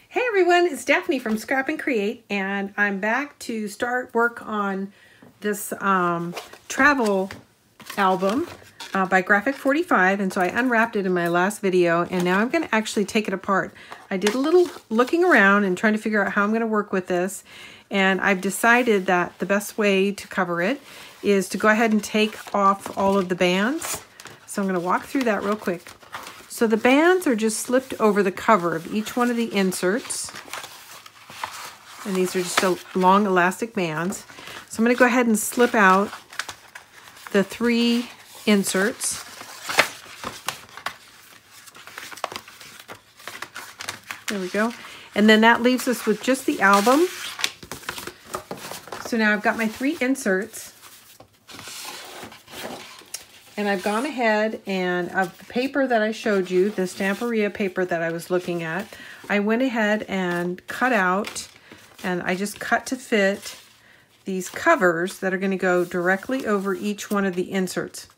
Hey everyone, it's Daphne from Scrap and Create, and I'm back to start work on this travel album by Graphic 45, and so I unwrapped it in my last video, and now I'm going to actually take it apart. I did a little looking around and trying to figure out how I'm going to work with this, and I've decided that the best way to cover it is to go ahead and take off all of the bands. So I'm going to walk through that real quick. So the bands are just slipped over the cover of each one of the inserts. And these are just long elastic bands. So I'm going to go ahead and slip out the 3 inserts. There we go. And then that leaves us with just the album. So now I've got my 3 inserts. And I've gone ahead and of the paper that I showed you, the Stamperia paper that I was looking at, I went ahead and cut out, and I just cut to fit these covers that are going to go directly over each one of the inserts.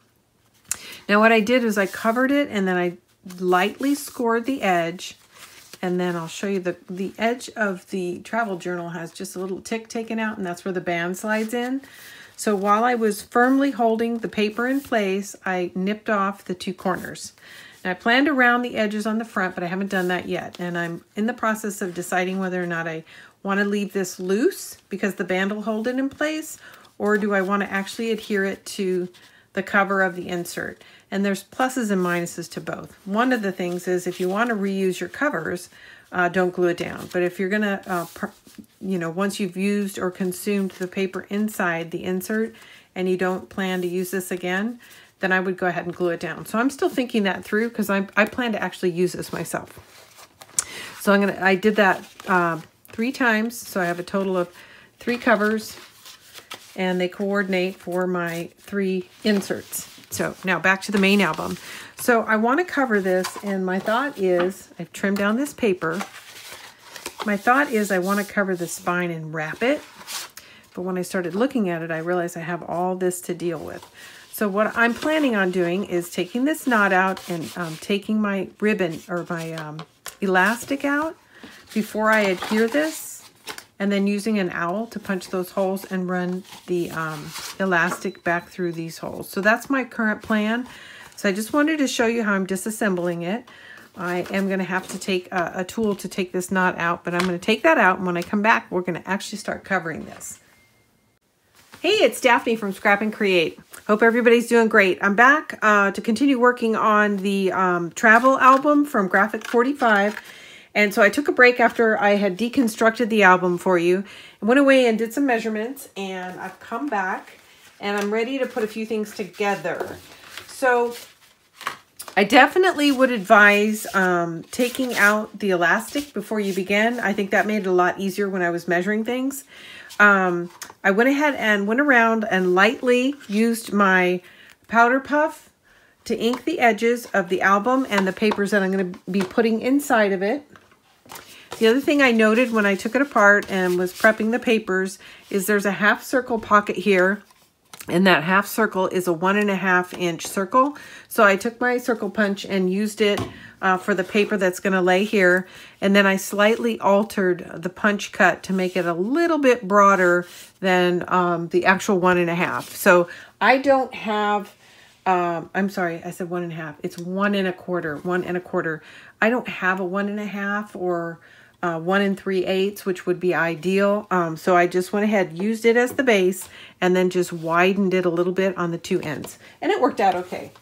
Now what I did is I covered it and then I lightly scored the edge, and then I'll show you the edge of the travel journal has just a little tick taken out, and that's where the band slides in. So while I was firmly holding the paper in place, I nipped off the 2 corners. And I plan to round the edges on the front, but I haven't done that yet. And I'm in the process of deciding whether or not I want to leave this loose because the band will hold it in place, or do I want to actually adhere it to the cover of the insert. And there's pluses and minuses to both. One of the things is if you want to reuse your covers, don't glue it down. But if you're going to, once you've used or consumed the paper inside the insert and you don't plan to use this again, then I would go ahead and glue it down. So I'm still thinking that through because I plan to actually use this myself. So I did that 3 times. So I have a total of 3 covers, and they coordinate for my 3 inserts. So now back to the main album. So I want to cover this, and my thought is, I've trimmed down this paper. My thought is I want to cover the spine and wrap it. But when I started looking at it, I realized I have all this to deal with. So what I'm planning on doing is taking this knot out and taking my ribbon or my elastic out before I adhere this, and then using an owl to punch those holes and run the elastic back through these holes. So that's my current plan. So I just wanted to show you how I'm disassembling it. I am going to have to take a tool to take this knot out, but I'm going to take that out, and when I come back, we're going to actually start covering this. Hey, it's Daphne from Scrap and Create. Hope everybody's doing great. I'm back to continue working on the travel album from Graphic 45. And so I took a break after I had deconstructed the album for you, and went away and did some measurements, and I've come back and I'm ready to put a few things together. So I definitely would advise taking out the elastic before you begin. I think that made it a lot easier when I was measuring things. I went ahead and went around and lightly used my powder puff to ink the edges of the album and the papers that I'm going to be putting inside of it. The other thing I noted when I took it apart and was prepping the papers is there's a half circle pocket here, and that half circle is a 1.5 inch circle. So I took my circle punch and used it for the paper that's going to lay here, and then I slightly altered the punch cut to make it a little bit broader than the actual 1.5. So I don't have I'm sorry, I said 1.5. It's 1 1/4, 1 1/4. I don't have a 1.5 or 1 3/8, which would be ideal. So I just went ahead, used it as the base, and then just widened it a little bit on the 2 ends. And it worked out okay.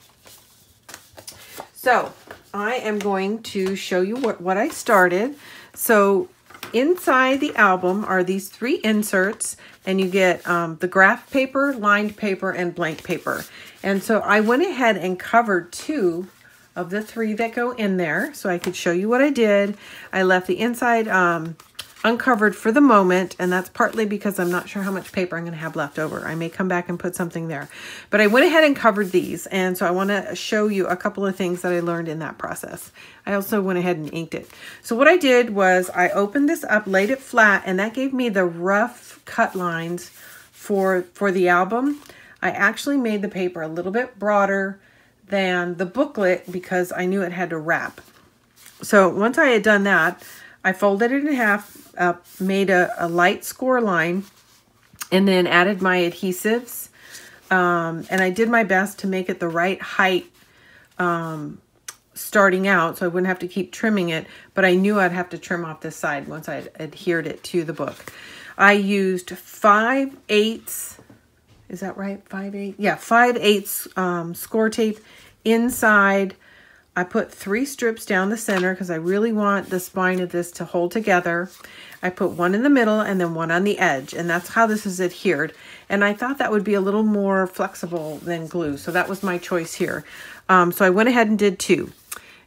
So I am going to show you what I started. So inside the album are these 3 inserts, and you get the graph paper, lined paper, and blank paper. And so I went ahead and covered 2 of the 3 that go in there so I could show you what I did. I left the inside uncovered for the moment, and that's partly because I'm not sure how much paper I'm going to have left over. I may come back and put something there. But I went ahead and covered these, and so I want to show you a couple of things that I learned in that process. I also went ahead and inked it. So what I did was I opened this up, laid it flat, and that gave me the rough cut lines for the album. I actually made the paper a little bit broader than the booklet because I knew it had to wrap. So once I had done that, I folded it in half, made a light score line, and then added my adhesives. And I did my best to make it the right height starting out, so I wouldn't have to keep trimming it, but I knew I'd have to trim off this side once I adhered it to the book. I used 5/8, is that right? 5/8? Yeah, 5/8 score tape inside. I put 3 strips down the center because I really want the spine of this to hold together. I put 1 in the middle and then 1 on the edge, and that's how this is adhered. And I thought that would be a little more flexible than glue, so that was my choice here. So I went ahead and did 2.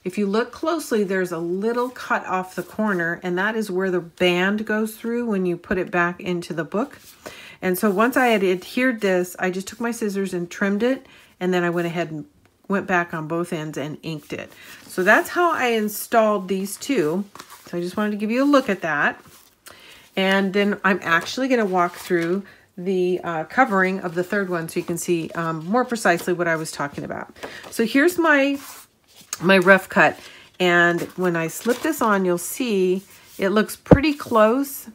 If you look closely, there's a little cut off the corner, and that is where the band goes through when you put it back into the book. And so once I had adhered this, I just took my scissors and trimmed it, and then I went ahead and went back on both ends and inked it. So that's how I installed these 2. So I just wanted to give you a look at that. And then I'm actually going to walk through the covering of the 3rd one so you can see more precisely what I was talking about. So here's my rough cut, and when I slip this on, you'll see it looks pretty close,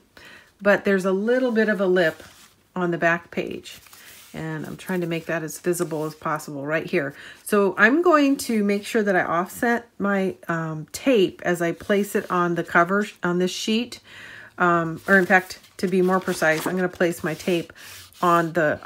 but there's a little bit of a lip on the back page, and I'm trying to make that as visible as possible right here. So I'm going to make sure that I offset my tape as I place it on the cover on this sheet, or in fact, to be more precise, I'm going to place my tape on the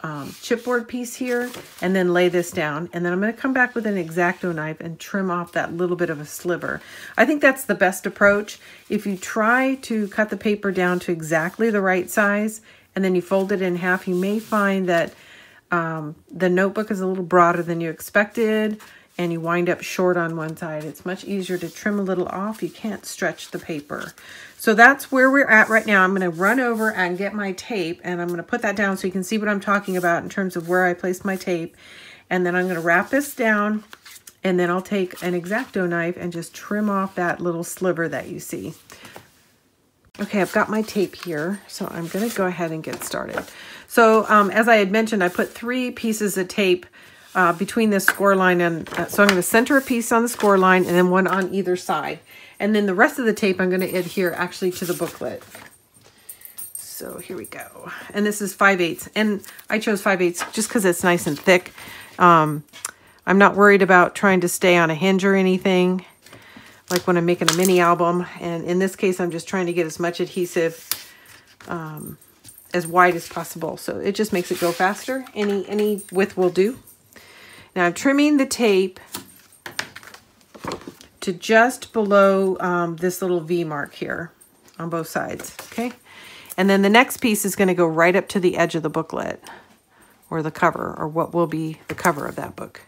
chipboard piece here and then lay this down, and then I'm going to come back with an X-Acto knife and trim off that little bit of a sliver. I think that's the best approach. If you try to cut the paper down to exactly the right size and then you fold it in half, you may find that the notebook is a little broader than you expected and you wind up short on one side. It's much easier to trim a little off. You can't stretch the paper. So that's where we're at right now. I'm going to run over and get my tape, and I'm going to put that down so you can see what I'm talking about in terms of where I placed my tape. And then I'm going to wrap this down, and then I'll take an X-Acto knife and just trim off that little sliver that you see. Okay, I've got my tape here, so I'm going to go ahead and get started. So as I had mentioned, I put 3 pieces of tape between this score line, and so I'm going to center a piece on the score line and then 1 on either side. And then the rest of the tape I'm going to adhere actually to the booklet. So here we go. And this is 5/8. And I chose 5/8 just because it's nice and thick. I'm not worried about trying to stay on a hinge or anything, like when I'm making a mini album. And in this case, I'm just trying to get as much adhesive as wide as possible. So it just makes it go faster. Any width will do. Now I'm trimming the tape to just below this little V mark here on both sides, okay? And then the next piece is going to go right up to the edge of the booklet, or the cover, or what will be the cover of that book.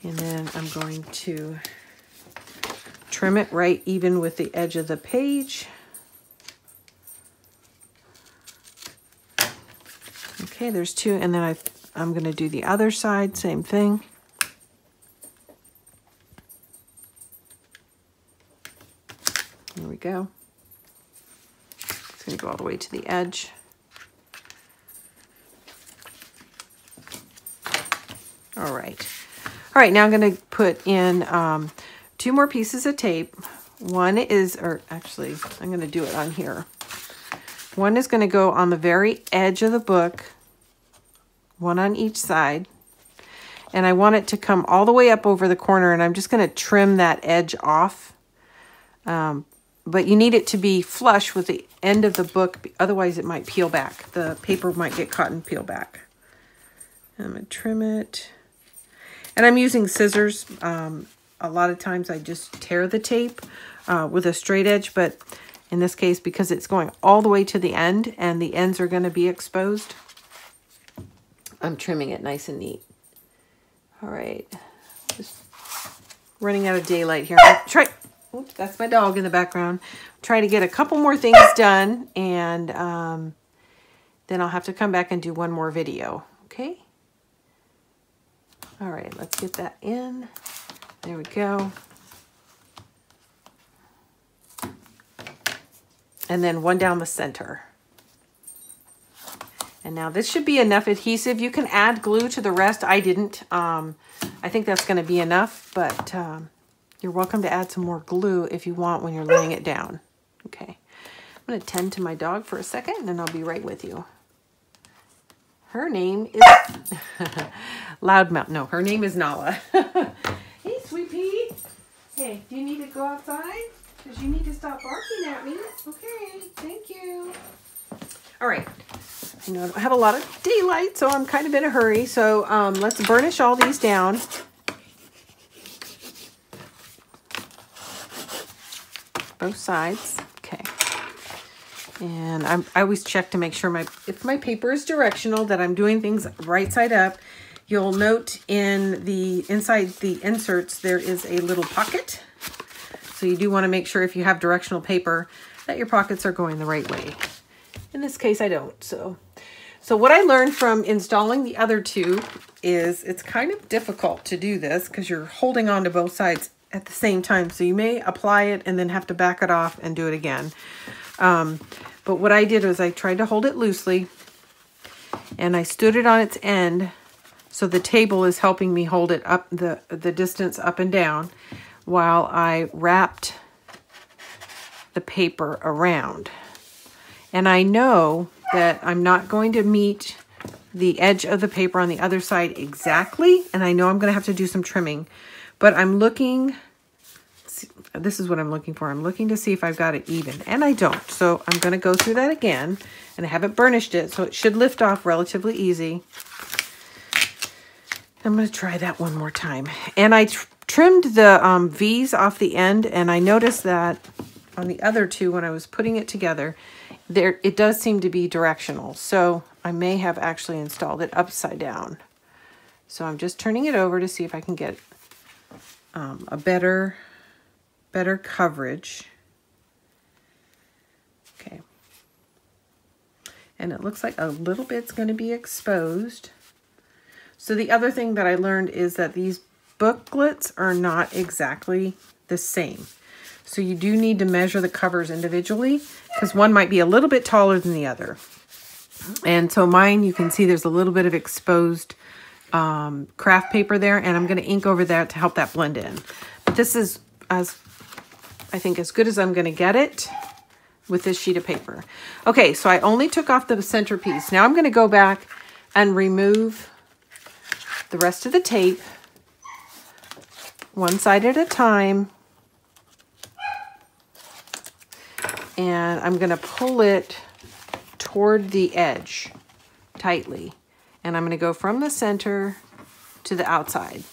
And then I'm going to trim it right even with the edge of the page. Okay, there's 2, and then I'm going to do the other side, same thing. There we go. It's going to go all the way to the edge. All right. All right, now I'm going to put in 2 more pieces of tape. One is, or actually, I'm going to do it on here. One is going to go on the very edge of the book, 1 on each side. And I want it to come all the way up over the corner, and I'm just going to trim that edge off. But you need it to be flush with the end of the book, otherwise it might peel back. The paper might get caught and peel back. I'm going to trim it. And I'm using scissors. A lot of times I just tear the tape with a straight edge, but in this case, because it's going all the way to the end and the ends are going to be exposed, I'm trimming it nice and neat. All right. Just running out of daylight here. I'll try. Oops, that's my dog in the background. Try to get a couple more things done, and then I'll have to come back and do 1 more video, okay? All right, let's get that in. There we go. And then 1 down the center. And now this should be enough adhesive. You can add glue to the rest. I didn't. I think that's going to be enough, but you're welcome to add some more glue if you want when you're laying it down. Okay. I'm going to tend to my dog for a second, and then I'll be right with you. Her name is Loudmouth. No, her name is Nala. Hey, sweet pea. Hey, do you need to go outside? Because you need to stop barking at me. Okay, thank you. All right. I know I don't have a lot of daylight, so I'm kind of in a hurry. So let's burnish all these down. Both sides. Okay. And I always check to make sure if my paper is directional, that I'm doing things right side up. You'll note inside the inserts, there is a little pocket. So you do want to make sure if you have directional paper that your pockets are going the right way. In this case, I don't. So what I learned from installing the other two is it's kind of difficult to do this because you're holding on to both sides at the same time. So you may apply it and then have to back it off and do it again. But what I did was I tried to hold it loosely and I stood it on its end. So the table is helping me hold it up the distance up and down while I wrapped the paper around. And I know that I'm not going to meet the edge of the paper on the other side exactly. And I know I'm going to have to do some trimming. But I'm looking, this is what I'm looking for. I'm looking to see if I've got it even. And I don't. So I'm going to go through that again. And I haven't burnished it, so it should lift off relatively easy. I'm going to try that one more time. And I trimmed the V's off the end. And I noticed that on the other two, when I was putting it together, it does seem to be directional. So I may have actually installed it upside down. So I'm just turning it over to see if I can get a better coverage. Okay. And it looks like a little bit's going to be exposed. So the other thing that I learned is that these booklets are not exactly the same. So you do need to measure the covers individually because one might be a little bit taller than the other. And so mine, you can see there's a little bit of exposed craft paper there, and I'm going to ink over that to help that blend in. But this is, I think, as good as I'm going to get it with this sheet of paper. Okay, so I only took off the centerpiece. Now I'm going to go back and remove the rest of the tape, one side at a time. And I'm going to pull it toward the edge tightly. And I'm going to go from the center to the outside.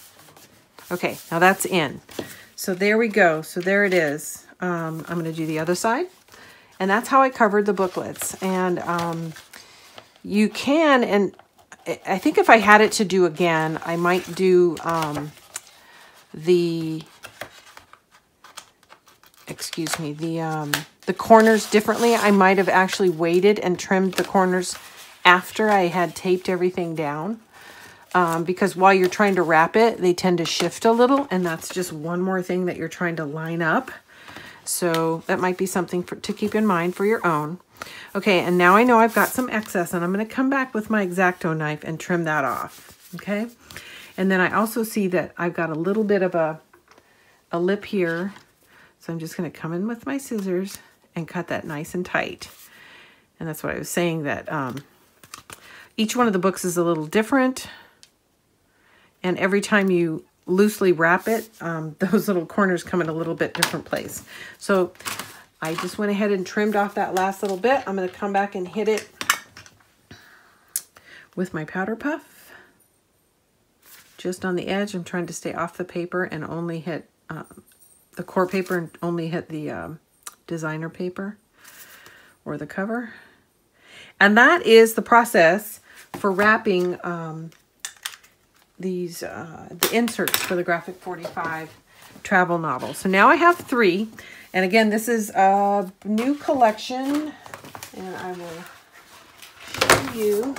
Okay, now that's in. So there we go. So there it is. I'm going to do the other side. And that's how I covered the booklets. And you can, and I think if I had it to do again, I might do the corners differently. I might have actually waited and trimmed the corners after I had taped everything down. Because while you're trying to wrap it, they tend to shift a little, and that's just one more thing that you're trying to line up. So that might be something to keep in mind for your own. Okay, and now I know I've got some excess, and I'm going to come back with my X-Acto knife and trim that off. Okay, and then I also see that I've got a little bit of a lip here. So I'm just going to come in with my scissors and cut that nice and tight. And that's what I was saying, that each one of the books is a little different. And every time you loosely wrap it, those little corners come in a little bit different place. So I just went ahead and trimmed off that last little bit. I'm going to come back and hit it with my powder puff. Just on the edge, I'm trying to stay off the paper and only hit the core paper and only hit the designer paper or the cover. And that is the process for wrapping the inserts for the Graphic 45 travel novel. So now I have 3. And again, this is a new collection. And I will show you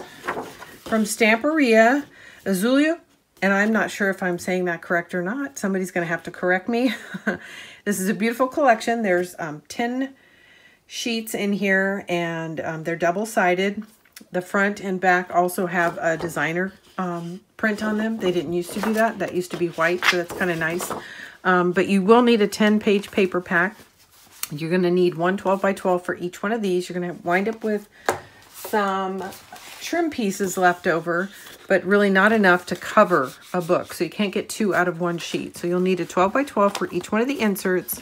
from Stamperia, Azulejos. And I'm not sure if I'm saying that correct or not. Somebody's going to have to correct me. This is a beautiful collection. There's 10 sheets in here, and they're double-sided. The front and back also have a designer print on them. They didn't used to do that. That used to be white, so that's kind of nice. But you will need a 10-page paper pack. You're going to need one 12 by 12 for each one of these. You're going to wind up with some trim pieces left over, but really not enough to cover a book. So you can't get 2 out of 1 sheet. So you'll need a 12 by 12 for each one of the inserts.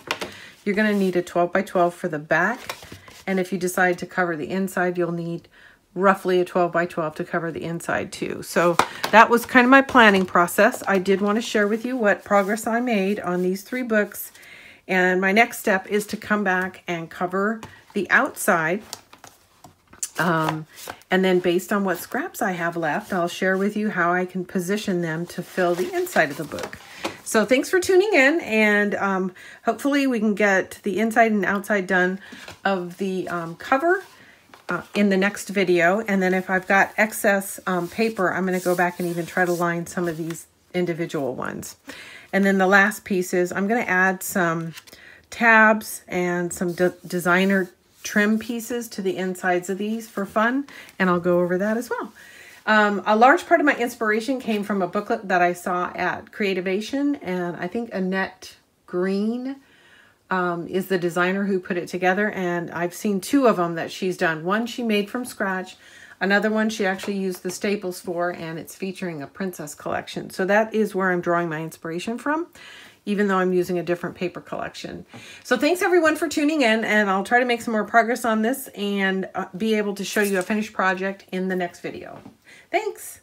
You're going to need a 12 by 12 for the back. And if you decide to cover the inside, you'll need roughly a 12 by 12 to cover the inside too. So that was kind of my planning process. I did want to share with you what progress I made on these 3 books. And my next step is to come back and cover the outside. And then based on what scraps I have left, I'll share with you how I can position them to fill the inside of the book. So thanks for tuning in, and hopefully we can get the inside and outside done of the cover in the next video. And then if I've got excess paper, I'm going to go back and even try to line some of these individual ones. And then the last piece is I'm going to add some tabs and some designer trim pieces to the insides of these for fun, and I'll go over that as well. A large part of my inspiration came from a booklet that I saw at Creativation, and I think Annette Green is the designer who put it together, and I've seen 2 of them that she's done. One she made from scratch, another one she actually used the staples for, and it's featuring a princess collection. So that is where I'm drawing my inspiration from, even though I'm using a different paper collection. So thanks everyone for tuning in, and I'll try to make some more progress on this and be able to show you a finished project in the next video. Thanks.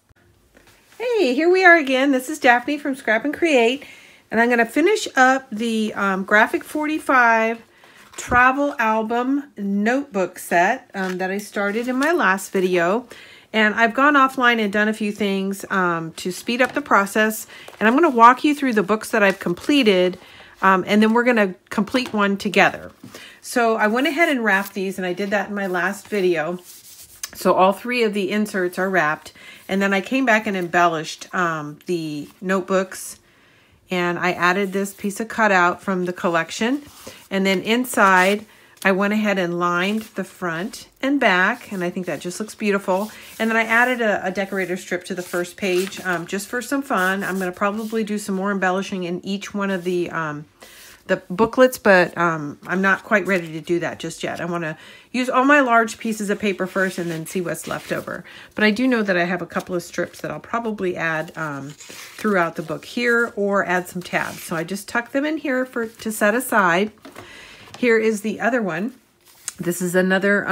Hey, here we are again. This is Daphne from Scrap and Create, and I'm going to finish up the Graphic 45 travel album notebook set that I started in my last video. And I've gone offline and done a few things to speed up the process. And I'm going to walk you through the books that I've completed, and then we're going to complete one together. So I went ahead and wrapped these, and I did that in my last video. So all 3 of the inserts are wrapped. And then I came back and embellished the notebooks. And I added this piece of cutout from the collection. And then inside, I went ahead and lined the front and back, and I think that just looks beautiful. And then I added a decorator strip to the first page just for some fun. I'm going to probably do some more embellishing in each one of the booklets, but I'm not quite ready to do that just yet. I want to use all my large pieces of paper first and then see what's left over. But I do know that I have a couple of strips that I'll probably add throughout the book here, or add some tabs. So I just tuck them in here to set aside. Here is the other one. This is another,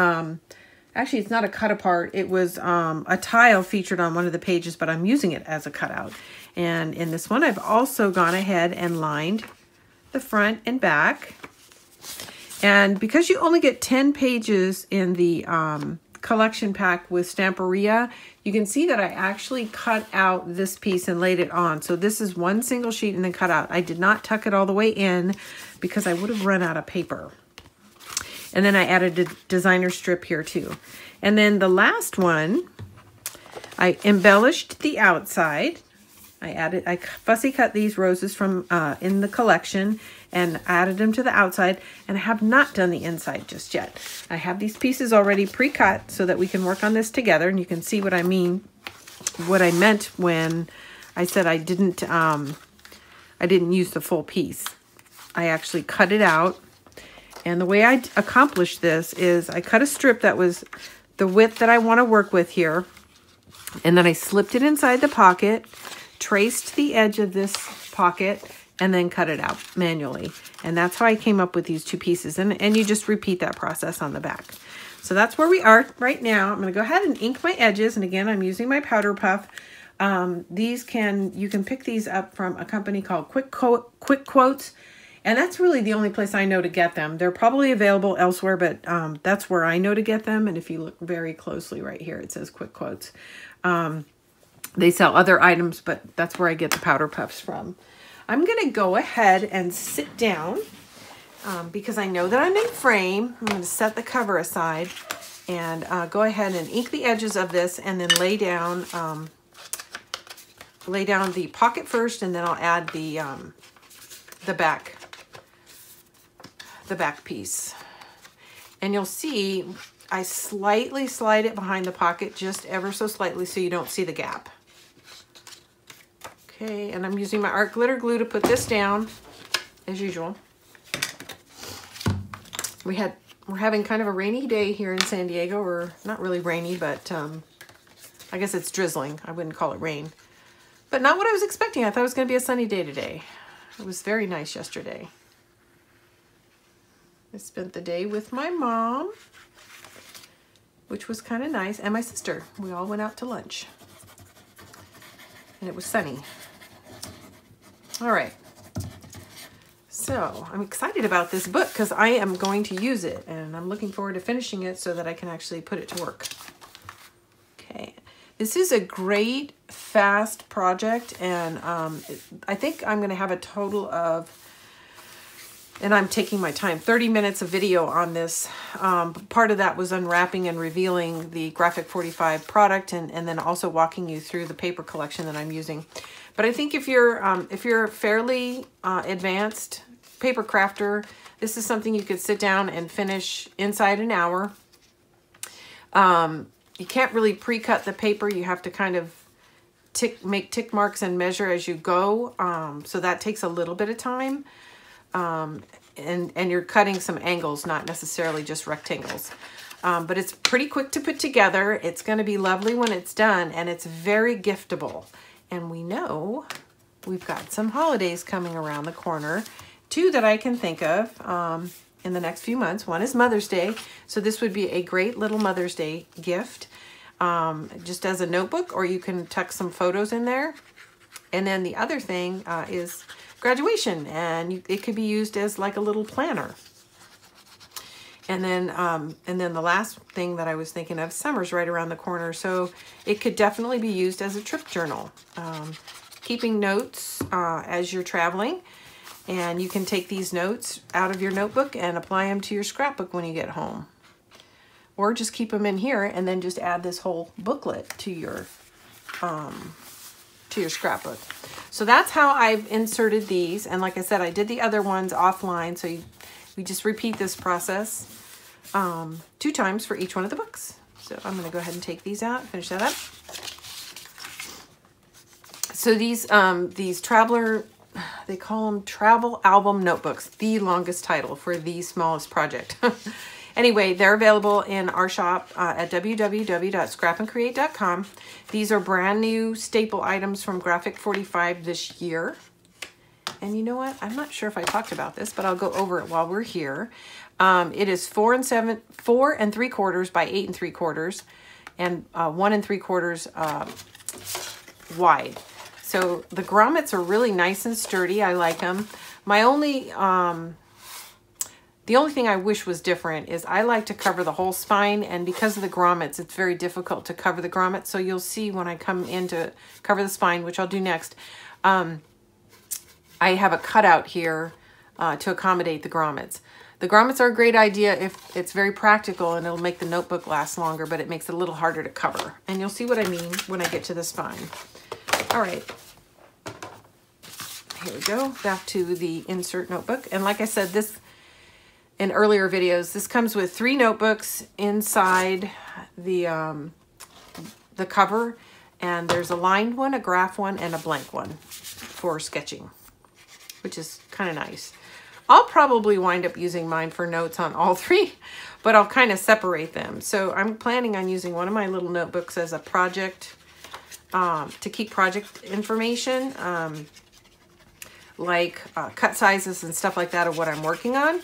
actually it's not a cut apart. It was a tile featured on one of the pages, but I'm using it as a cutout. And in this one, I've also gone ahead and lined the front and back. And because you only get 10 pages in the collection pack with Stamperia, you can see that I actually cut out this piece and laid it on. So this is one single sheet and then cut out. I did not tuck it all the way in because I would have run out of paper. And then I added a designer strip here too. And then the last one, I embellished the outside. I fussy cut these roses from in the collection and added them to the outside, and I have not done the inside just yet. I have these pieces already pre-cut so that we can work on this together, and you can see what I mean, what I meant when I said I didn't use the full piece. I actually cut it out, and the way I accomplished this is I cut a strip that was the width that I want to work with here, and then I slipped it inside the pocket, traced the edge of this pocket, and then cut it out manually. And that's how I came up with these 2 pieces. And you just repeat that process on the back. So that's where we are right now. I'm going to go ahead and ink my edges. And again, I'm using my powder puff. You can pick these up from a company called Quick Quotes. And that's really the only place I know to get them. They're probably available elsewhere, but that's where I know to get them. And if you look very closely right here, it says Quick Quotes. They sell other items, but that's where I get the powder puffs from. I'm going to go ahead and sit down because I know that I'm in frame. I'm going to set the cover aside and go ahead and ink the edges of this, and then lay down the pocket first, and then I'll add the back piece. And you'll see I slightly slide it behind the pocket, just ever so slightly, so you don't see the gap. Okay, and I'm using my art glitter glue to put this down, as usual. we're having kind of a rainy day here in San Diego, or not really rainy, but I guess it's drizzling. I wouldn't call it rain, but not what I was expecting. I thought it was going to be a sunny day today. It was very nice yesterday. I spent the day with my mom, which was kind of nice, and my sister. We all went out to lunch, and it was sunny. All right. So I'm excited about this book because I am going to use it, and I'm looking forward to finishing it so that I can actually put it to work. Okay, this is a great fast project, and I think I'm going to have a total of, and I'm taking my time, 30 minutes of video on this. Part of that was unwrapping and revealing the Graphic 45 product, and then also walking you through the paper collection that I'm using. But I think if you're fairly advanced paper crafter, this is something you could sit down and finish inside an hour. You can't really pre-cut the paper. You have to kind of make tick marks and measure as you go. So that takes a little bit of time. And you're cutting some angles, not necessarily just rectangles. But it's pretty quick to put together. It's going to be lovely when it's done, and it's very giftable. And we know we've got some holidays coming around the corner. Two that I can think of in the next few months. One is Mother's Day. So this would be a great little Mother's Day gift, just as a notebook, or you can tuck some photos in there. And then the other thing is graduation, and it could be used as like a little planner. And then the last thing that I was thinking of, summer's right around the corner, so it could definitely be used as a trip journal. Keeping notes as you're traveling, and you can take these notes out of your notebook and apply them to your scrapbook when you get home. Or just keep them in here and then just add this whole booklet to your scrapbook. So that's how I've inserted these. And like I said, I did the other ones offline, so we just repeat this process 2 times for each one of the books. So I'm going to go ahead and take these out, finish that up. So these traveler, they call them travel album notebooks, the longest title for the smallest project. Anyway, they're available in our shop at www.scrapandcreate.com. These are brand new staple items from Graphic 45 this year. And you know what? I'm not sure if I talked about this, but I'll go over it while we're here. It is 4 3/4 by 8 3/4, and 1 3/4 wide. So the grommets are really nice and sturdy. I like them. The only thing I wish was different is I like to cover the whole spine, and because of the grommets, it's very difficult to cover the grommets. So you'll see when I come in to cover the spine, which I'll do next, I have a cutout here to accommodate the grommets. The grommets are a great idea if it's very practical, and it'll make the notebook last longer, but it makes it a little harder to cover. And you'll see what I mean when I get to the spine. All right. Here we go, back to the insert notebook. And like I said, this in earlier videos, this comes with 3 notebooks inside the cover, and there's a lined one, a graph one, and a blank one for sketching, which is kind of nice. I'll probably wind up using mine for notes on all 3, but I'll kind of separate them. So I'm planning on using one of my little notebooks as a project, to keep project information, like cut sizes and stuff like that of what I'm working on.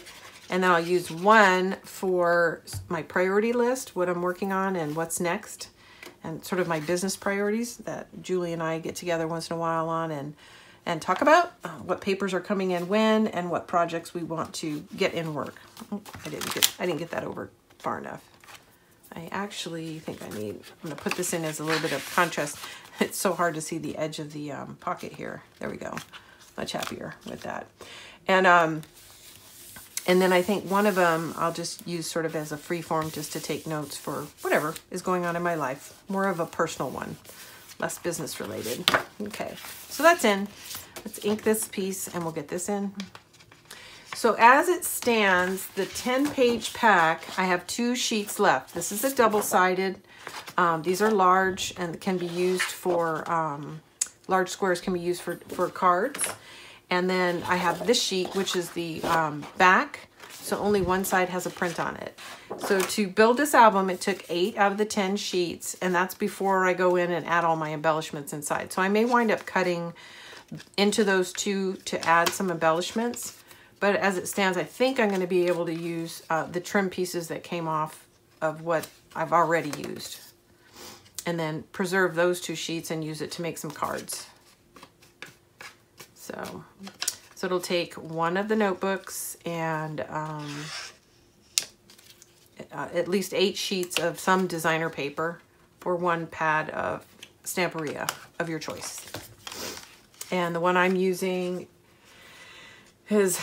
And then I'll use one for my priority list, what I'm working on and what's next, and sort of my business priorities that Julie and I get together once in a while on and talk about what papers are coming in when and what projects we want to get in work. Oh, I didn't get that over far enough. I actually think I'm going to put this in as a little bit of contrast. It's so hard to see the edge of the pocket here. There we go. Much happier with that. And then I think one of them I'll just use sort of as a free form, just to take notes for whatever is going on in my life. More of a personal one, less business related. Okay, so that's in. Let's ink this piece and we'll get this in. So as it stands, the 10-page pack, I have 2 sheets left. This is a double-sided. These are large and can be used for, large squares can be used for cards. And then I have this sheet, which is the back so only one side has a print on it. So to build this album, it took 8 out of the 10 sheets, and that's before I go in and add all my embellishments inside. So I may wind up cutting into those two to add some embellishments, but as it stands, I think I'm going to be able to use the trim pieces that came off of what I've already used, and then preserve those 2 sheets and use it to make some cards. So it'll take one of the notebooks and at least 8 sheets of some designer paper for 1 pad of Stamperia of your choice. And the one I'm using is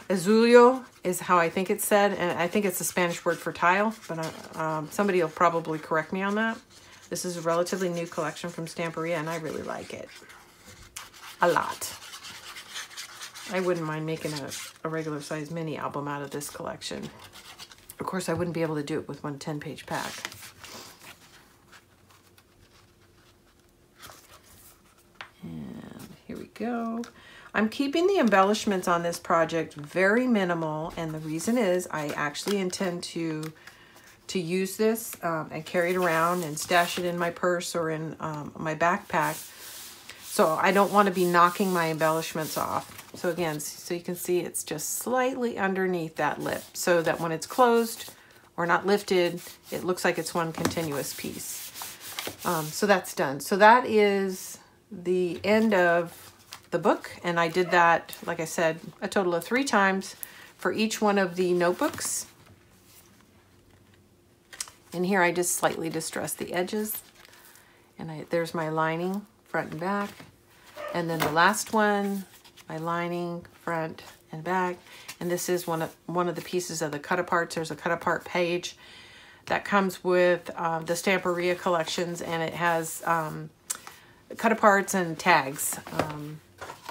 Azulejos, is how I think it's said, and I think it's a Spanish word for tile, but somebody will probably correct me on that. This is a relatively new collection from Stamperia, and I really like it a lot. I wouldn't mind making a regular size mini album out of this collection. Of course, I wouldn't be able to do it with one 10-page pack. And here we go. I'm keeping the embellishments on this project very minimal, and the reason is I actually intend to use this and carry it around and stash it in my purse or in my backpack. So I don't want to be knocking my embellishments off. So again, so you can see it's just slightly underneath that lip, so that when it's closed or not lifted, it looks like it's one continuous piece. So that's done. So that is the end of the book, and I did that, like I said, a total of 3 times for each one of the notebooks. And here I just slightly distress the edges, and there's my lining, front and back. And then the last one, my lining, front and back. And this is one of the pieces of the cut aparts. There's a cut apart page that comes with the Stamperia collections, and it has cut aparts and tags,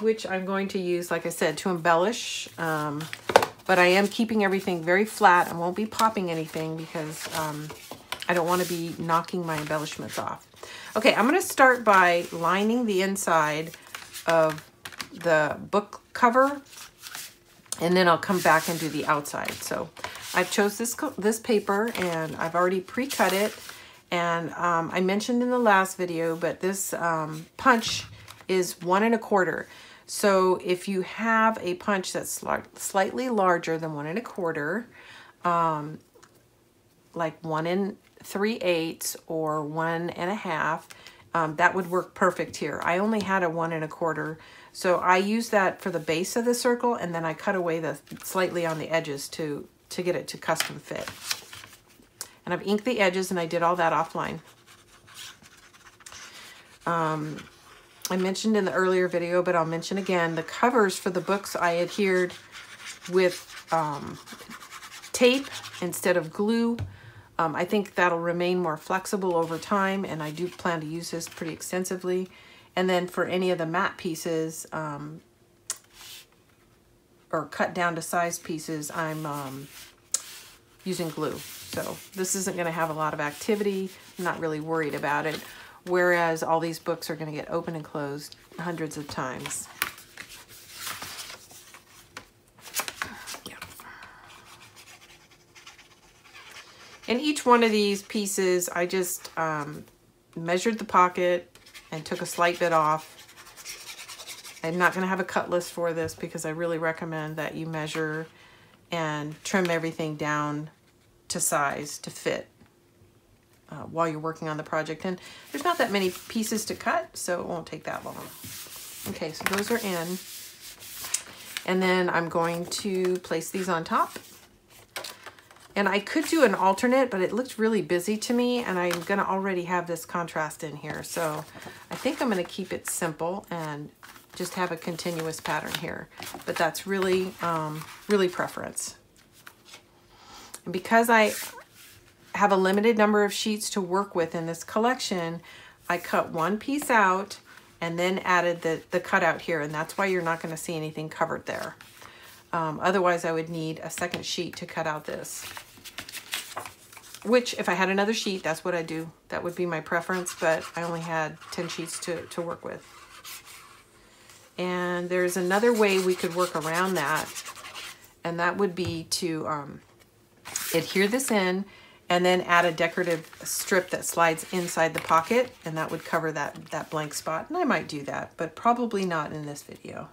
which I'm going to use, like I said, to embellish. But I am keeping everything very flat. I won't be popping anything because I don't want to be knocking my embellishments off. Okay, I'm going to start by lining the inside of the book cover, and then I'll come back and do the outside. So I've chose this paper, and I've already pre-cut it. And I mentioned in the last video, but this punch is 1 1/4. So if you have a punch that's slightly larger than 1 1/4, like 1 3/8 or 1 1/2, that would work perfect here. I only had a 1 1/4, so I use that for the base of the circle, and then I cut away slightly on the edges to get it to custom fit. And I've inked the edges, and I did all that offline. I mentioned in the earlier video, but I'll mention again, the covers for the books I adhered with tape instead of glue. I think that'll remain more flexible over time, and I do plan to use this pretty extensively. And then for any of the matte pieces, or cut down to size pieces, I'm using glue. So this isn't going to have a lot of activity. I'm not really worried about it. Whereas all these books are going to get open and closed hundreds of times. Yeah. And each one of these pieces, I just measured the pocket and took a slight bit off. I'm not going to have a cut list for this because I really recommend that you measure and trim everything down to size to fit while you're working on the project. And there's not that many pieces to cut, so it won't take that long. Okay, so those are in. And then I'm going to place these on top. And I could do an alternate, but it looked really busy to me, and I'm gonna already have this contrast in here. So I think I'm gonna keep it simple and just have a continuous pattern here. But that's really, really preference. And because I have a limited number of sheets to work with in this collection, I cut one piece out and then added the cutout here, and that's why you're not going to see anything covered there. Otherwise, I would need a second sheet to cut out this. Which, if I had another sheet, that's what I'd do. That would be my preference, but I only had 10 sheets to work with. And there's another way we could work around that, And that would be to adhere this in and then add a decorative strip that slides inside the pocket, and that would cover that blank spot. And I might do that, but probably not in this video.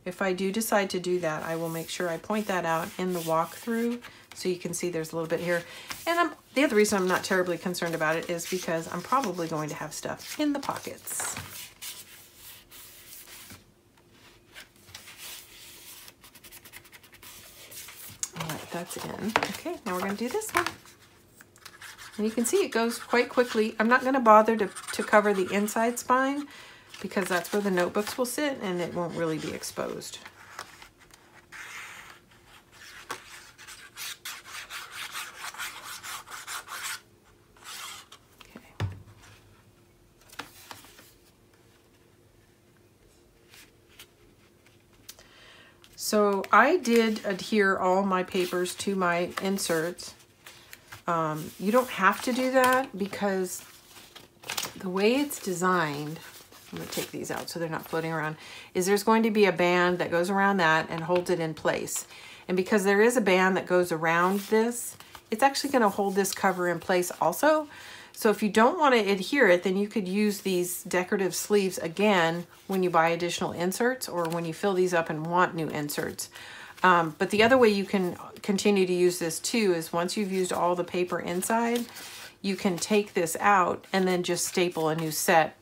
If I do decide to do that, I will make sure I point that out in the walkthrough so you can see there's a little bit here. And the other reason I'm not terribly concerned about it is because I'm probably going to have stuff in the pockets. All right, that's in. Okay, now we're going to do this one. And you can see it goes quite quickly. I'm not going to bother to cover the inside spine because that's where the notebooks will sit and it won't really be exposed. Okay. So I did adhere all my papers to my inserts. You don't have to do that because the way it's designed, I'm going to take these out so they're not floating around, is there's going to be a band that goes around that and holds it in place. And because there is a band that goes around this, it's actually going to hold this cover in place also. So if you don't want to adhere it, then you could use these decorative sleeves again when you buy additional inserts or when you fill these up and want new inserts. But the other way you can continue to use this too is once you've used all the paper inside, you can take this out and then just staple a new set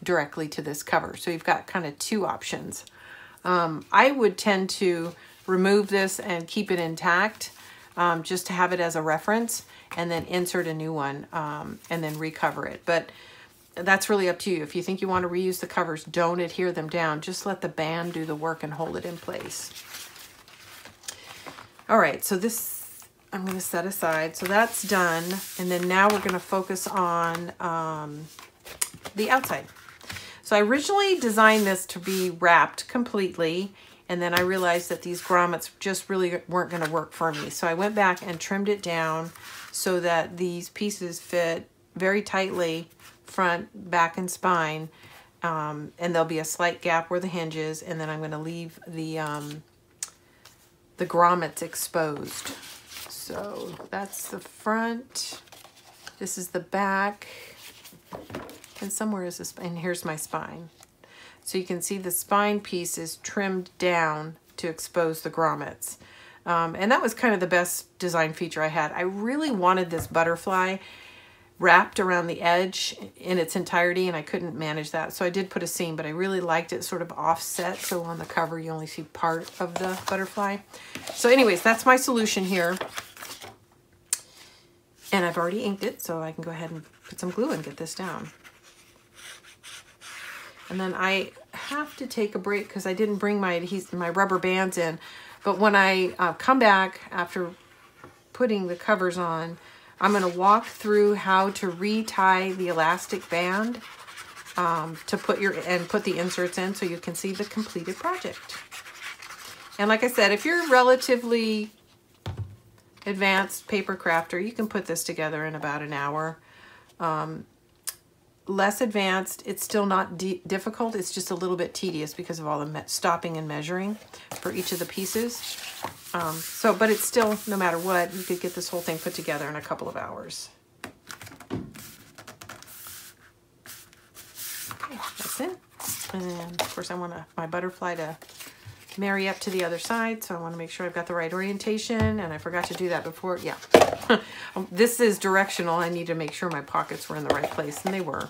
directly to this cover. So you've got kind of two options. I would tend to remove this and keep it intact just to have it as a reference and then insert a new one and then recover it. But that's really up to you. If you think you want to reuse the covers, don't adhere them down. Just let the band do the work and hold it in place. All right, so this I'm going to set aside. So that's done. And then now we're going to focus on the outside. So I originally designed this to be wrapped completely. And then I realized that these grommets just really weren't going to work for me. So I went back and trimmed it down so that these pieces fit very tightly, front, back, and spine. And there'll be a slight gap where the hinge is. And then I'm going to leave the grommets exposed. So that's the front. This is the back. And somewhere is the spine. And here's my spine. So you can see the spine piece is trimmed down to expose the grommets. And that was kind of the best design feature I had. I really wanted this butterfly wrapped around the edge in its entirety, and I couldn't manage that. So I did put a seam, but I really liked it sort of offset. So on the cover, you only see part of the butterfly. So anyways, that's my solution here. And I've already inked it, so I can go ahead and put some glue and get this down. And then I have to take a break because I didn't bring my rubber bands in. But when I come back after putting the covers on, I'm going to walk through how to retie the elastic band to put the inserts in so you can see the completed project. And like I said, if you're a relatively advanced paper crafter, you can put this together in about an hour. Less advanced, it's still not difficult. It's just a little bit tedious because of all the stopping and measuring for each of the pieces. But it's still, no matter what, you could get this whole thing put together in a couple of hours. Okay, that's it. And of course I want my butterfly to marry up to the other side, so I want to make sure I've got the right orientation, and I forgot to do that before. Yeah. This is directional. I need to make sure my pockets were in the right place, and they were.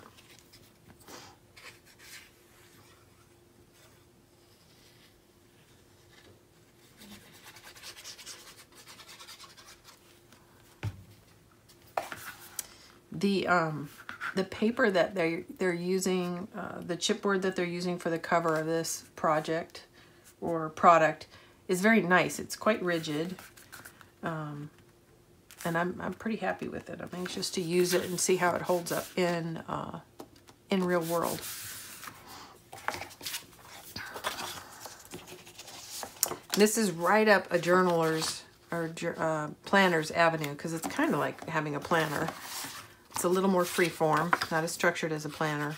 The paper that they're using, the chipboard that they're using for the cover of this project or product is very nice. It's quite rigid. And I'm pretty happy with it. I'm anxious to use it and see how it holds up in real world. This is right up a journaler's or planner's avenue because it's kind of like having a planner. It's a little more free-form, not as structured as a planner,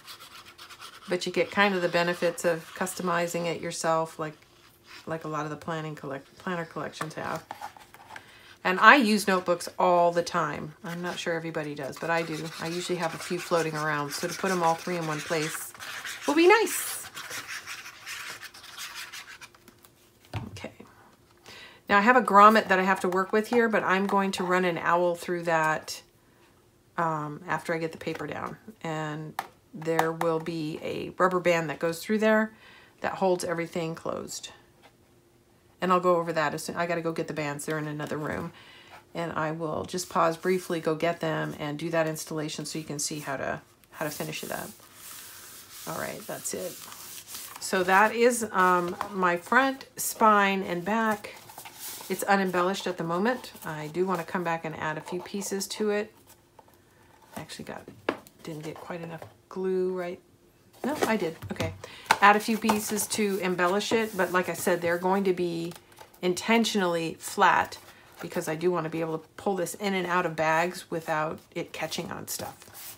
but you get kind of the benefits of customizing it yourself, like like a lot of the planner collections have. And I use notebooks all the time. I'm not sure everybody does, but I do. I usually have a few floating around, so to put them all three in one place will be nice. Okay. Now I have a grommet that I have to work with here, but I'm going to run an owl through that after I get the paper down. And there will be a rubber band that goes through there that holds everything closed. And I'll go over that as soon. I got to go get the bands. They're in another room. And I will just pause briefly, go get them, and do that installation so you can see how to finish it up. All right, that's it. So that is my front, spine, and back. It's unembellished at the moment. I do want to come back and add a few pieces to it. I actually didn't get quite enough glue, right? No, I did. Okay. Add a few pieces to embellish it, but like I said, they're going to be intentionally flat because I do want to be able to pull this in and out of bags without it catching on stuff.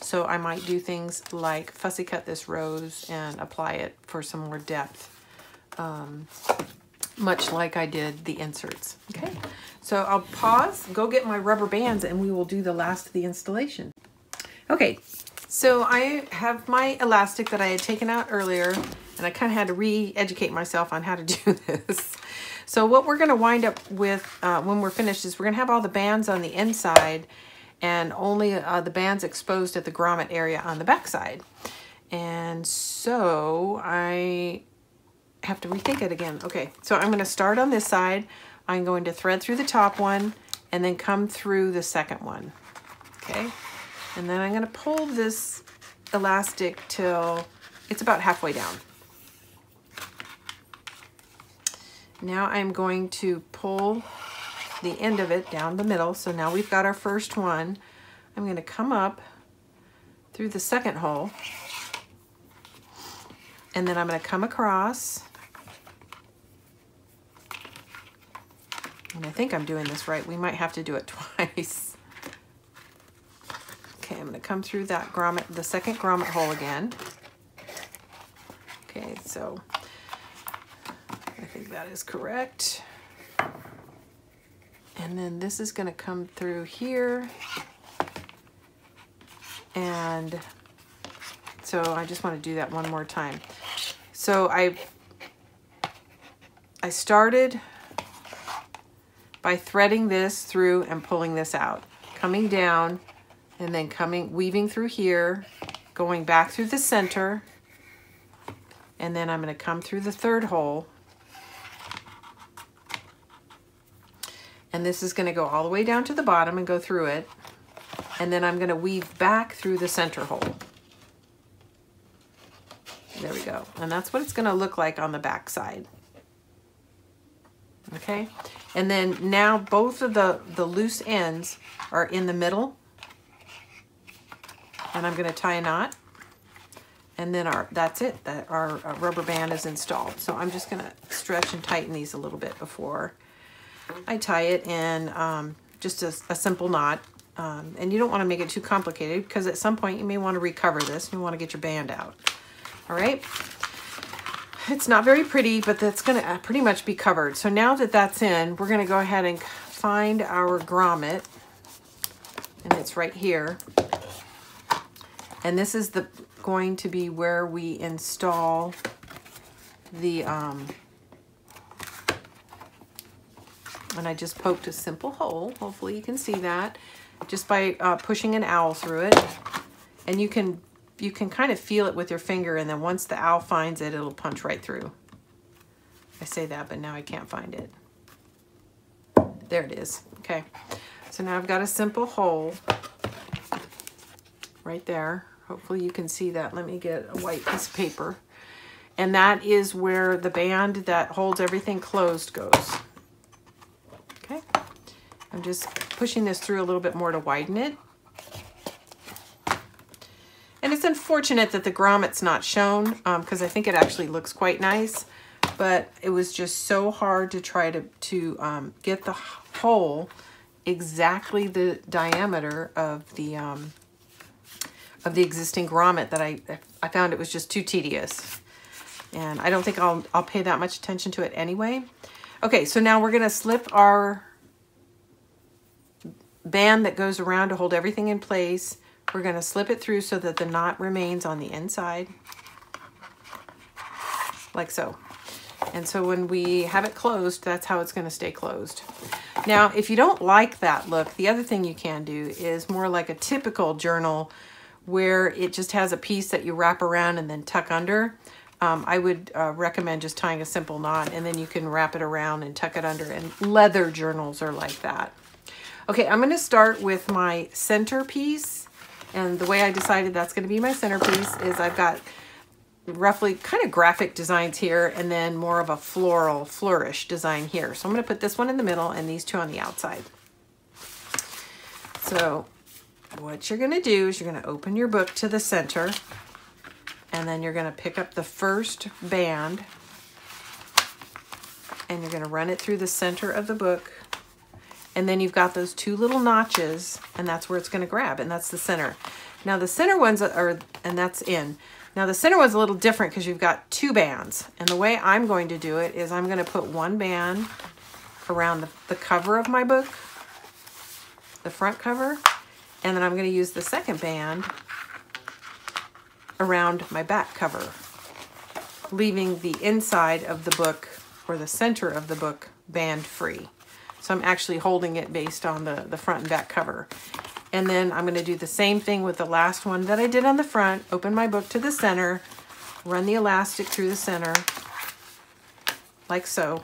So I might do things like fussy cut this rose and apply it for some more depth, much like I did the inserts. Okay, so I'll pause, go get my rubber bands, and we will do the last of the installation. Okay. So I have my elastic that I had taken out earlier, and I kind of had to re-educate myself on how to do this. So what we're going to wind up with when we're finished is we're going to have all the bands on the inside and only the bands exposed at the grommet area on the back side. And so I have to rethink it again. Okay, so I'm going to start on this side. I'm going to thread through the top one and then come through the second one. Okay. And then I'm going to pull this elastic till it's about halfway down. Now I'm going to pull the end of it down the middle. So now we've got our first one. I'm going to come up through the second hole. And then I'm going to come across. And I think I'm doing this right. We might have to do it twice. Okay, I'm going to come through that grommet, the second grommet hole again. Okay, so I think that is correct. And then this is going to come through here. And so I just want to do that one more time. So I started by threading this through and pulling this out, coming down, and then weaving through here, going back through the center, and then I'm going to come through the third hole. And this is going to go all the way down to the bottom and go through it. And then I'm going to weave back through the center hole. There we go. And that's what it's going to look like on the back side. Okay. And then now both of the loose ends are in the middle. And I'm going to tie a knot, and then that's it. Our rubber band is installed. So I'm just going to stretch and tighten these a little bit before I tie it in, just a simple knot. And you don't want to make it too complicated because at some point you may want to recover this. You want to get your band out. All right. It's not very pretty, but that's going to pretty much be covered. So now that that's in, we're going to go ahead and find our grommet, and it's right here. And this is going to be where we install the, and I just poked a simple hole. Hopefully you can see that just by pushing an owl through it. And you can kind of feel it with your finger, and then once the owl finds it, it'll punch right through. I say that, but now I can't find it. There it is. Okay. So now I've got a simple hole right there. Hopefully you can see that. Let me get a white piece of paper. And that is where the band that holds everything closed goes. Okay. I'm just pushing this through a little bit more to widen it. And it's unfortunate that the grommet's not shown because I think it actually looks quite nice, but it was just so hard to try to get the hole exactly the diameter of the existing grommet that I found it was just too tedious. And I don't think I'll pay that much attention to it anyway. Okay, so now we're gonna slip our band that goes around to hold everything in place. We're gonna slip it through so that the knot remains on the inside, like so. And so when we have it closed, that's how it's gonna stay closed. Now, if you don't like that look, the other thing you can do is more like a typical journal where it just has a piece that you wrap around and then tuck under. I would recommend just tying a simple knot, and then you can wrap it around and tuck it under, and leather journals are like that. Okay, I'm gonna start with my centerpiece, and the way I decided that's gonna be my centerpiece is I've got roughly kind of graphic designs here, and then more of a floral flourish design here. So I'm gonna put this one in the middle and these two on the outside. So what you're gonna do is you're gonna open your book to the center, and then you're gonna pick up the first band, and you're gonna run it through the center of the book, and then you've got those two little notches, and that's where it's gonna grab, and that's the center. Now the center ones are, and that's in. Now the center one's a little different because you've got two bands, and the way I'm going to do it is I'm gonna put one band around the cover of my book, the front cover, and then I'm going to use the second band around my back cover, leaving the inside of the book, or the center of the book, band free. So I'm actually holding it based on the front and back cover. And then I'm going to do the same thing with the last one that I did on the front. Open my book to the center, run the elastic through the center, like so,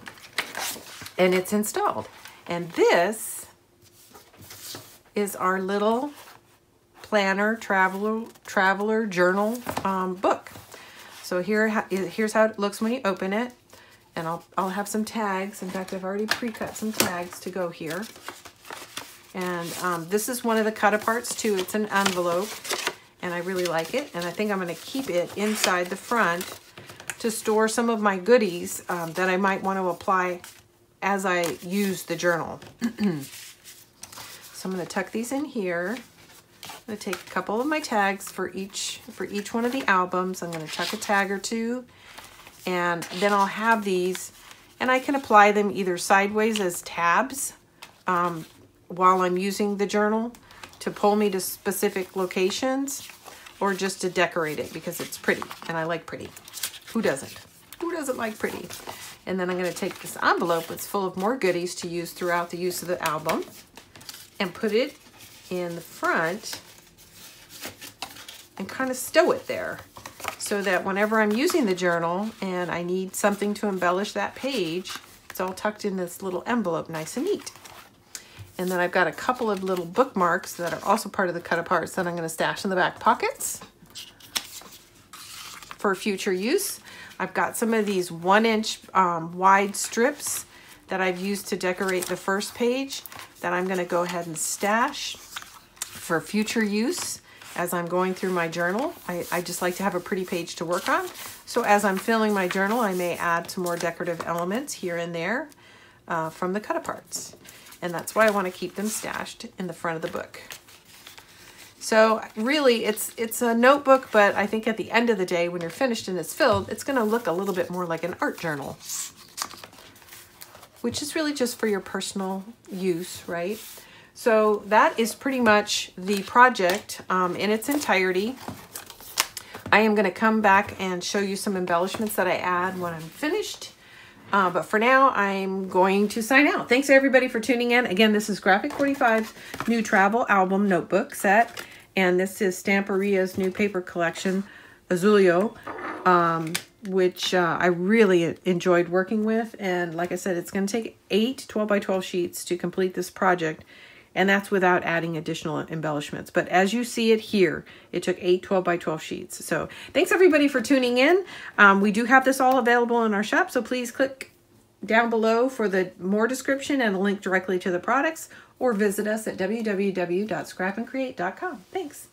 and it's installed. And this is our little planner traveler journal book. So here's how it looks when you open it, and I'll have some tags. In fact, I've already pre-cut some tags to go here. And this is one of the cut aparts too. It's an envelope, and I really like it, and I think I'm going to keep it inside the front to store some of my goodies that I might want to apply as I use the journal. So I'm going to tuck these in here. I'm going to take a couple of my tags for each one of the albums. I'm going to tuck a tag or two, and then I'll have these, and I can apply them either sideways as tabs while I'm using the journal to pull me to specific locations, or just to decorate it because it's pretty, and I like pretty. Who doesn't? Who doesn't like pretty? And then I'm going to take this envelope that's full of more goodies to use throughout the use of the album, and put it in the front and kind of stow it there, so that whenever I'm using the journal and I need something to embellish that page, it's all tucked in this little envelope, nice and neat. And then I've got a couple of little bookmarks that are also part of the cut aparts that I'm going to stash in the back pockets for future use. I've got some of these 1-inch wide strips that I've used to decorate the first page that I'm going to go ahead and stash for future use as I'm going through my journal. I just like to have a pretty page to work on. So as I'm filling my journal, I may add some more decorative elements here and there from the cut aparts. And that's why I want to keep them stashed in the front of the book. So really, it's a notebook, but I think at the end of the day, when you're finished and it's filled, it's going to look a little bit more like an art journal, which is really just for your personal use, right? So that is pretty much the project in its entirety. I am going to come back and show you some embellishments that I add when I'm finished. But for now, I'm going to sign out. Thanks everybody for tuning in. Again, this is Graphic 45's new travel album notebook set. And this is Stamperia's new paper collection, Azulejos, which I really enjoyed working with. And like I said, it's going to take 8 12x12 sheets to complete this project. And that's without adding additional embellishments. But as you see it here, it took 8 12x12 sheets. So thanks everybody for tuning in. We do have this all available in our shop, so please click down below for the more description and a link directly to the products, or visit us at www.scrapandcreate.com. Thanks.